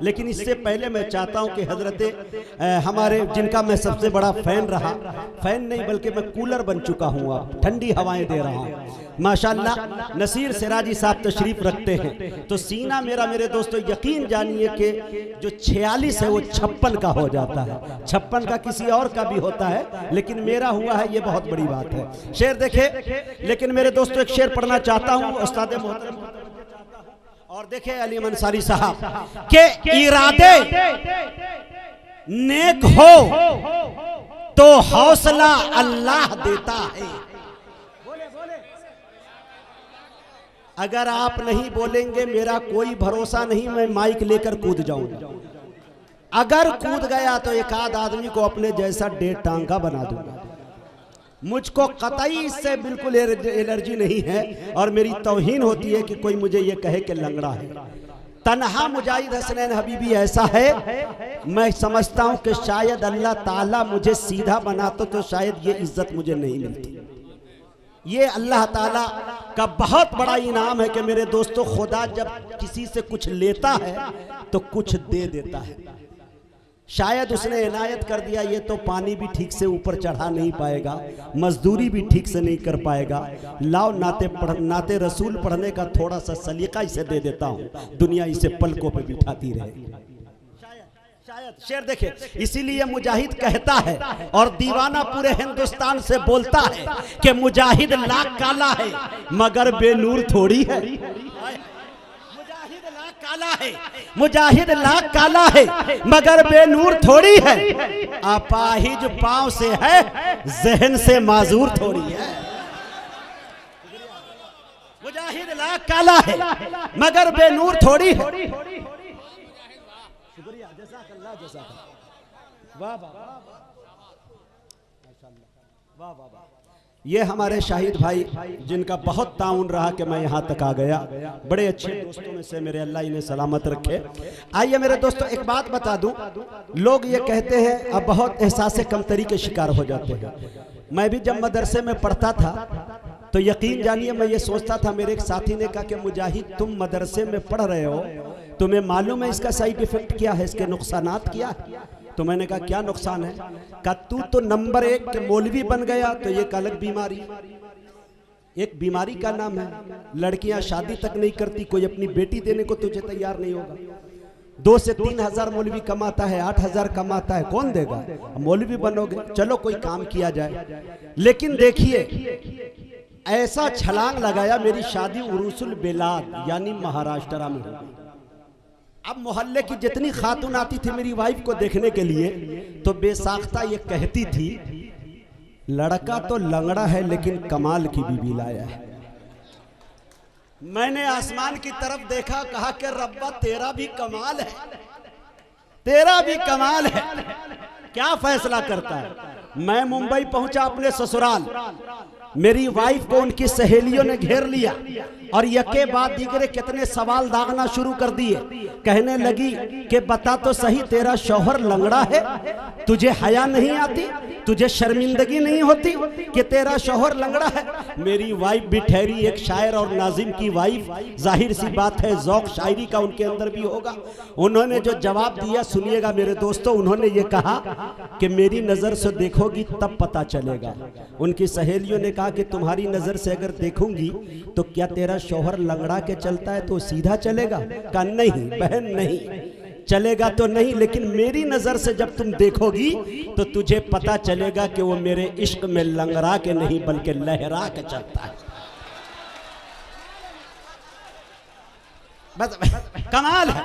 लेकिन इससे पहले मैं चाहता हूं कि हजरत हमारे जिनका मैं सबसे बड़ा फैन रहा, फैन नहीं बल्कि मैं कूलर बन चुका हूं, अब ठंडी हवाएं दे रहा हूं माशाल्लाह। नसीर सिराजी साहब तशरीफ रखते हैं तो सीना मेरा मेरे दोस्तों यकीन जानिए कि जो 46 है वो 56 का हो जाता है। 56 का किसी और का भी होता है लेकिन मेरा हुआ है, ये बहुत बड़ी बात है। शेर देखे, लेकिन मेरे दोस्तों एक शेर पढ़ना चाहता हूँ उस्ताद मोहतरम, और देखे अली मंसारी साहब के इरादे नेक हो तो हौसला अल्लाह देता है। अगर आप नहीं बोलेंगे मेरा कोई भरोसा नहीं, मैं माइक लेकर कूद जाऊंगा। अगर कूद गया तो एक आध आदमी को अपने जैसा 1.5 टांगा बना दूंगा। मुझको कतई इससे बिल्कुल एलर्जी नहीं है और मेरी तौहीन होती है कि कोई मुझे ये कहे कि लंगड़ा है। तन्हा मुजाहिद हसनैन हबीबी ऐसा है, मैं समझता हूं कि शायद अल्लाह ताला मुझे सीधा बनाता तो शायद ये इज्जत मुझे नहीं मिलती। ये अल्लाह ताला का बहुत बड़ा इनाम है कि मेरे दोस्तों खुदा जब किसी से कुछ लेता है तो कुछ दे देता है। शायद उसने इनायत कर दिया, ये तो पानी भी ठीक से ऊपर चढ़ा नहीं पाएगा, मजदूरी भी ठीक से नहीं कर पाएगा, लाओ नाते रसूल पढ़ने का थोड़ा सा सलीका इसे दे देता हूँ, दुनिया इसे पलकों पे बिठाती रहे। शायद शेर देखे, इसीलिए मुजाहिद कहता है और दीवाना पूरे हिंदुस्तान से बोलता है कि मुजाहिद लाख काला है मगर बेनूर थोड़ी है। काला है मुजाहिद लाख काला है मगर बेनूर थोड़ी है। अपाहिज पांव से है जहन से माजूर थोड़ी है। मुजाहिद लाख काला है मगर बेनूर थोड़ी है। शुक्रिया, जज़ाकल्लाह जज़ाकल्लाह। वाह वाह वाह वाह वाह। ये हमारे शाहिद भाई जिनका बहुत ताउन रहा कि मैं यहाँ तक आ गया, बड़े अच्छे दोस्तों में से मेरे अल्लाह इन्हें सलामत रखे। आइए मेरे दोस्तों एक बात बता दूं, लोग ये कहते हैं अब बहुत एहसास कमतरी के शिकार हो जाते हैं। मैं भी जब मदरसे में पढ़ता था तो यकीन जानिए मैं ये सोचता था, मेरे एक साथी ने कहा कि मुजाहिद तुम मदरसे में पढ़ रहे हो, तुम्हें मालूम है इसका साइड इफेक्ट क्या है, इसके नुकसानात क्या है? तो मैंने कहा क्या नुकसान है? कहा तू तो नंबर 1 के मौलवी बन गया तो ये एक अलग बीमारी, एक बीमारी का नाम है। लड़कियां शादी तक नहीं करती, कोई अपनी बेटी देने को तुझे तैयार नहीं होगा। 2 से 3 हजार मौलवी कमाता है, 8 हजार कमाता है, कौन देगा? मौलवी बनोगे, चलो कोई काम किया जाए। लेकिन देखिए ऐसा छलांग लगाया, मेरी शादी उरूसुल बेलाद यानी महाराष्ट्र में हुई। अब मोहल्ले की जितनी खातून आती थी मेरी वाइफ को देखने के लिए तो बेसाख्ता ये कहती थी लड़का तो लंगड़ा है लेकिन कमाल की बीबी लाया है। मैंने आसमान की तरफ देखा, कहा कि रब्बा तेरा भी कमाल है, तेरा भी कमाल है, क्या फैसला करता है। मैं मुंबई पहुंचा अपने ससुराल, मेरी वाइफ को उनकी सहेलियों ने घेर लिया और यके बाद दीगरे कितने सवाल दागना शुरू कर दिए। कहने लगी कि बता तो सही तेरा शौहर लंगड़ा है, तुझे हया नहीं आती, तुझे शर्मिंदगी नहीं होती कि तेरा शौहर लंगड़ा है। मेरी वाइफ भी ठहरी एक शायर और नाजिम की वाइफ, जाहिर सी बात है ज़ौक़ शायरी का उनके अंदर भी होगा। उन्होंने जो जवाब दिया सुनिएगा मेरे दोस्तों, उन्होंने ये कहा कि मेरी नज़र से देखोगी तब पता चलेगा। उनकी सहेलियों ने कहा कि तुम्हारी नज़र से अगर देखूंगी तो क्या तेरा शौहर लंगड़ा के चलता है तो सीधा चलेगा? कहा नहीं बहन नहीं चलेगा तो नहीं, लेकिन मेरी नजर से जब तुम देखोगी तो तुझे पता चलेगा कि वो मेरे इश्क में लंगड़ा के नहीं बल्कि लहरा के चलता है। बस कमाल है।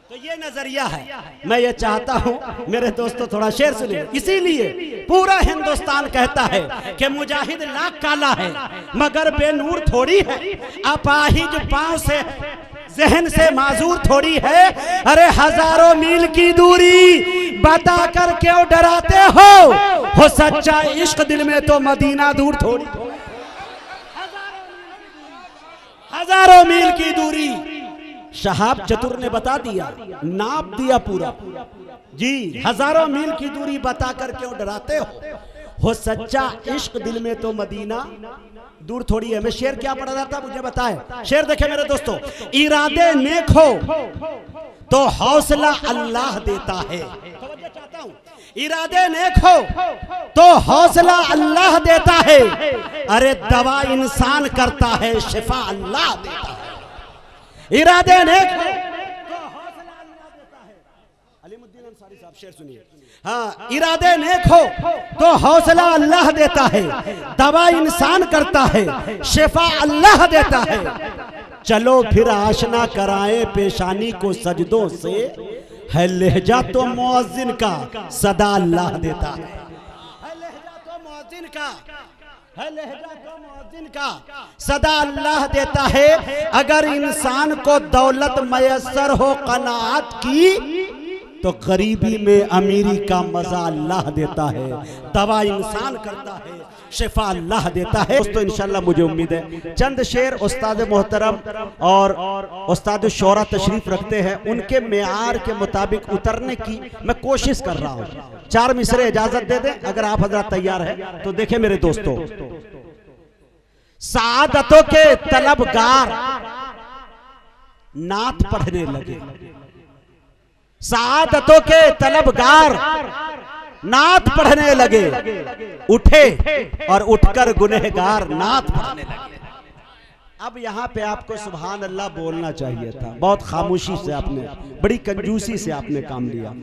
तो ये नजरिया है। मैं ये चाहता हूं मेरे दोस्तों थोड़ा शेर सुनिए। इसीलिए पूरा हिंदुस्तान कहता है कि मुजाहिद लाख काला है मगर बेनूर थोड़ी है, अपाहिज पांव से जहन से माजूर थोड़ी है। अरे हजारों मील की दूरी बताकर क्यों डराते हो सच्चा इश्क दिल में तो मदीना दूर थोड़ी। हजारों मील की दूरी शहाब चतुर ने बता दिया, नाप दिया पूरा जी। हजारों मील की दूरी बताकर क्यों डराते हो सच्चा इश्क दिल में तो मदीना दूर थोड़ी है। मैं शेर क्या पढ़ रहा था मुझे बताएं। शेर देखे मेरे दोस्तों, इरादे नेक हो तो हौसला अल्लाह देता है। चाहता हूं, इरादे नेक हो तो हौसला अल्लाह देता है। अरे दवा इंसान करता है, शिफा अल्लाह देता है। इरादे नेक हो तो हौसला अल्लाह देता है। अलीमुद्दीन अंसारी साहब शेर सुनिए। हाँ, इरादे नेक हो तो हौसला अल्लाह देता है, दवा इंसान करता है, शिफा अल्लाह देता है। चलो फिर आशना कराएं पेशानी को सजदों से, है लहजा तो मुअज्जिन का सदा अल्लाह देता है। लहजा तो मुअज्जिन का, है लहजा तो मुअज्जिन का सदा अल्लाह देता है। अगर इंसान को दौलत मयस्सर हो कनाअत की, तो गरीबी में अमीरी का मजा अल्लाह देता है। दवा इंसान करता है, शिफा अल्लाह देता है। दोस्तों इंशाल्लाह मुझे उम्मीद है चंद शेर उस्ताद मोहतरम और उस्ताद शोरा तशरीफ रखते हैं, उनके मेयार के मुताबिक उतरने की मैं कोशिश कर रहा हूँ। 4 मिसरे इजाजत दे दें अगर आप हजरत तैयार हैं तो। देखें मेरे दोस्तों, सादतों के तलबगार नात पढ़ने लगे। सादतों के तलबगार नात पढ़ने लगे, उठे और उठकर गुनहगार नात पढ़ने लगे। अब यहाँ पे आपको सुभान अल्लाह बोलना चाहिए था। बहुत खामोशी से आपने, बड़ी कंजूसी से आपने काम लिया।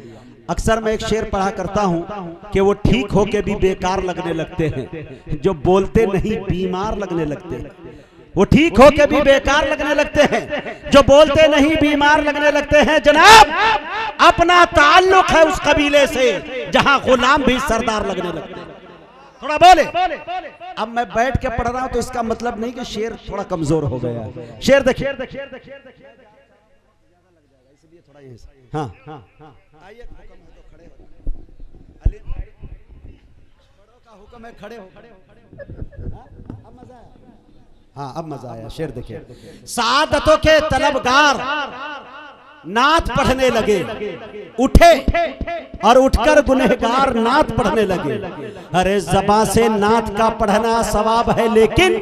अक्सर मैं एक शेर पढ़ा करता हूँ कि वो ठीक होके भी बेकार लगने लगते हैं, जो बोलते नहीं बीमार लगने लगते हैं। वो ठीक होके भी बेकार लगने लगते हैं, जो बोलते नहीं बीमार लगने लगते हैं। जनाब, अपना ताल्लुक है उस कबीले से जहां गुलाम भी सरदार लगने लगते हैं। थोड़ा बोले। अब मैं बैठ के पढ़ रहा हूं तो इसका मतलब नहीं कि शेर थोड़ा कमजोर हो गया। शेर देखिए, इसलिए थोड़ा यहीं से। हाँ, आइए, का हुक्म है, खड़े हो। अब मजा आया। हाँ, अब मजा आया। शेर देखिए, सादतों के तलबगार नात पढ़ने लगे, उठे और उठकर गुनहगार नात पढ़ने लगे। अरे ज़बां से नात का पढ़ना सवाब है, लेकिन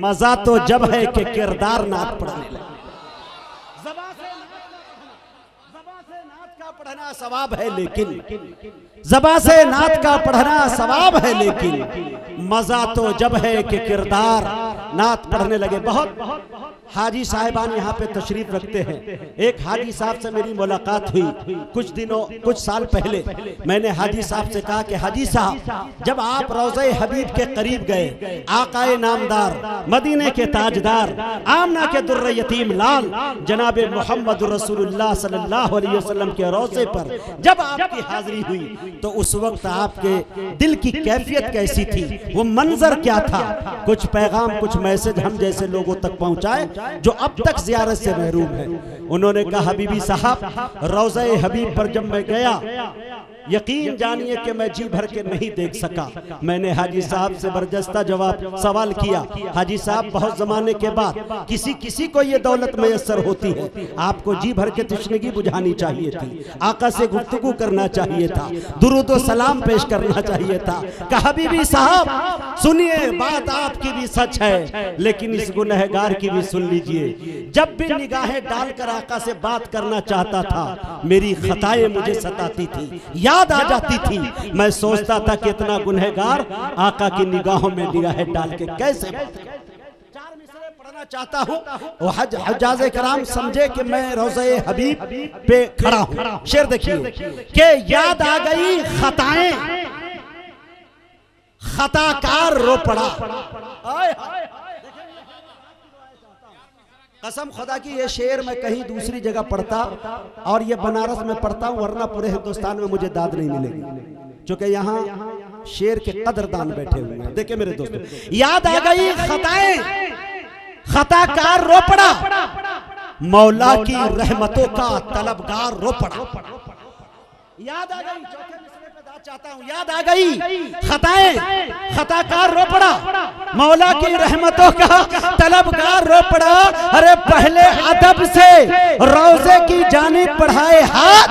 मजा तो जब है कि किरदार नात पढ़ने लगे। ज़बां से नात का पढ़ना सवाब है, लेकिन ज़बां से नात का पढ़ना सवाब है, लेकिन मजा तो जब है कि किरदार नात पढ़ने लगे। बहुत हाजी साहिबान यहाँ पे तशरीफ रखते हैं। एक हाजी साहब से मेरी मुलाकात हुई कुछ साल पहले। मैंने हाजी साहब से कहा कि हाजी साहब, जब आप रोज़े हबीब के करीब गए, आकाए नामदार, मदीने के ताजदार, आमना के दुर्र यतीम लाल जनाब मोहम्मद रसूलुल्लाह सल्लल्लाहु अलैहि वसल्लम के रोज़े पर जब आपकी हाजिरी हुई, तो उस वक्त आपके दिल की कैफियत कैसी थी, वो मंजर क्या था? कुछ पैगाम, कुछ मैसेज हम जैसे लोगों तक पहुंचाए जो अब तक ज़ियारत से महरूम है। उन्होंने कहा, हबीबी साहब, रोज़े हबीब पर जब मैं गया, यकीन जानिए कि मैं जी भर के नहीं देख सका। मैंने हाजी साहब से बरजस्ता जवाब सवाल किया, हाजी साहब, बहुत जमाने के बाद किसी को ये दौलत मैसर होती है, आपको जी भर के तशनगी बुझानी चाहिए थी, आका से गुफ्तगू करना चाहिए था, दुरूद व सलाम पेश करना चाहिए था। कहा, हबीबी साहब सुनिए, बात आपकी भी सच है, लेकिन इस गुनहगार की भी सुन लीजिए। जब भी निगाहें डालकर आका से बात करना चाहता था, मेरी खताएं मुझे सताती थी, याद आ जाती थी। मैं सोचता था कि इतना गुनहगार आका की निगाहों में निगाहें डाल के कैसे। 4 मिसरे पढ़ना चाहता हूँ, वो हज्जाज़े कराम समझे कि मैं रोज़े हबीब पे खड़ा हूँ। शेर देखिए कि याद आ गई खताएं, खताकार रो पड़ा। कसम खुदा की ये शेर मैं कहीं दूसरी जगह पढ़ता और ये बनारस में पढ़ता हूँ, वरना पूरे हिंदुस्तान में मुझे दाद नहीं मिलेगी, क्योंकि यहाँ शेर के कदरदान बैठे हुए हैं। देखिए मेरे दोस्तों, याद आ गई खताएं, खताकार रो पड़ा, मौला की रहमतों का तलबगार रो पड़ा। याद आ गई, चौथे मिसरे पे दाद चाहता हूँ, याद आ गई खताएं, खताकार रो पड़ा, मौला की रहमतों का तलबगार रो पड़ा। अरे पहले अदब से रोज़े की जानिब बढ़ाए हाथ,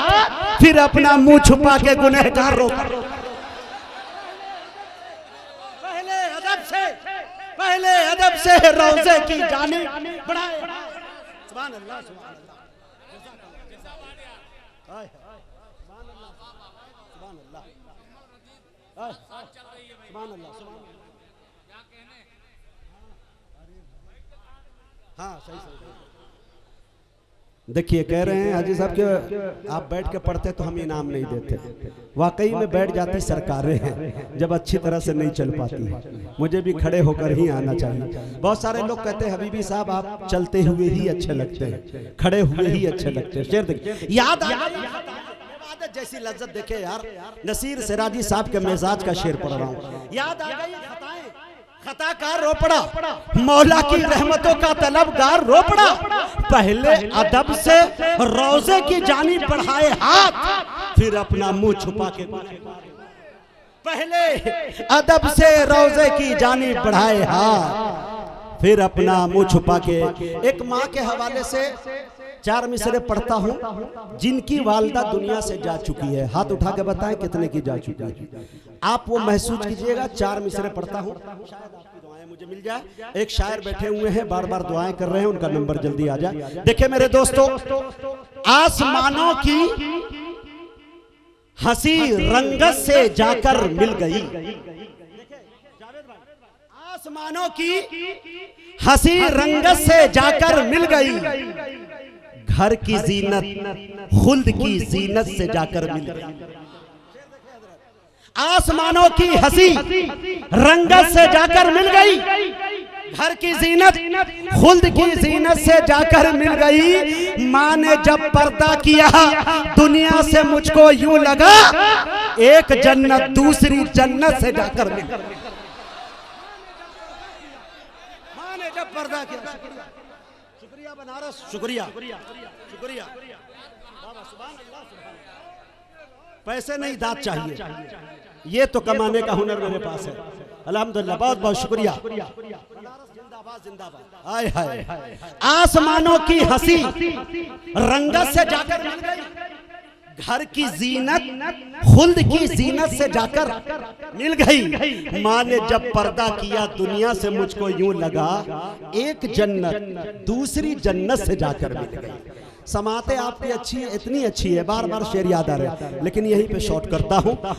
फिर अपना मुंह छुपा के गुनहगार रो पड़ा। पहले अदब से रोज़े की जानिब बढ़ाए हाथ। सुभान अल्लाह, सुभान अल्लाह। हाँ सही सही। देखिए कह रहे हैं हाजी साहब कि आप बैठ के पढ़ते तो हम इनाम नहीं देते। वाकई में बैठ जाती सरकारें हैं जब अच्छी तरह से नहीं चल पाती है। मुझे भी खड़े होकर ही आना चाहिए। बहुत सारे लोग कहते हैं हबीबी साहब आप चलते हुए ही अच्छे लगते हैं, खड़े हुए ही अच्छे लगते हैं। शेर देखिए, याद जैसी लज्जत देखे यार, नसीर सिराजी साहब के मिजाज का शेर पढ़ रहा हूँ। याद आ गई खताएं, खताकार रोपड़ा, मौला की रहमतों का तलबगार रोपड़ा, पहले अदब से रोजे की जानी बढ़ाए हाथ, फिर अपना मुंह छुपा के, पहले अदब से रोजे की जानी बढ़ाए हाथ, फिर अपना मुंह छुपा के। एक माँ के हवाले से 4 मिसरे पढ़ता हूँ जिनकी वालदा दुनिया से जा चुकी है। हाथ उठा के बताएं कितने की जा चुकी है, आप वो महसूस कीजिएगा। 4 मिसरे पढ़ता हूँ, शायद आपकी दुआएं मुझे मिल जाए। एक शायर बैठे हुए हैं, बार बार दुआएं कर रहे हैं, उनका नंबर जल्दी आ जाए। देखिए मेरे दोस्तों, आसमानों की हंसी रंगत से जाकर मिल गई, आसमानों की हंसी रंगत से जाकर मिल गई, घर की जीनत खुल्द की जीनत से जाकर मिल गई। आसमानों की हंसी रंगत से जाकर मिल गई, घर की जीनत खुल्द की जीनत से जाकर मिल गई। माँ ने जब पर्दा किया दुनिया से मुझको यूं लगा, एक जन्नत दूसरी जन्नत से जाकर मिल गई। माँ ने जब पर्दा किया, शुक्रिया बनारस, शुक्रिया शुक्रिया बाबा, सुभान अल्लाह, सुभान अल्लाह। पैसे नहीं दाद चाहिए, ये तो कमाने का हुनर मेरे पास है। अल्हम्दुलिल्लाह, बहुत बहुत शुक्रिया। जिंदाबाद जिंदाबाद। आय हाय, आसमानों की हंसी रंगत से जाकर मिल गई, घर की जीनत खुल्द की जीनत से जाकर मिल गई। माँ ने जब पर्दा किया दुनिया से मुझको यूं लगा, एक जन्नत दूसरी जन्नत से जाकर मिल गई। समाते आपकी अच्छी है, इतनी अच्छी है, बार बार शेर याद आ रहे हैं, लेकिन यहीं पे शॉर्ट करता हूँ।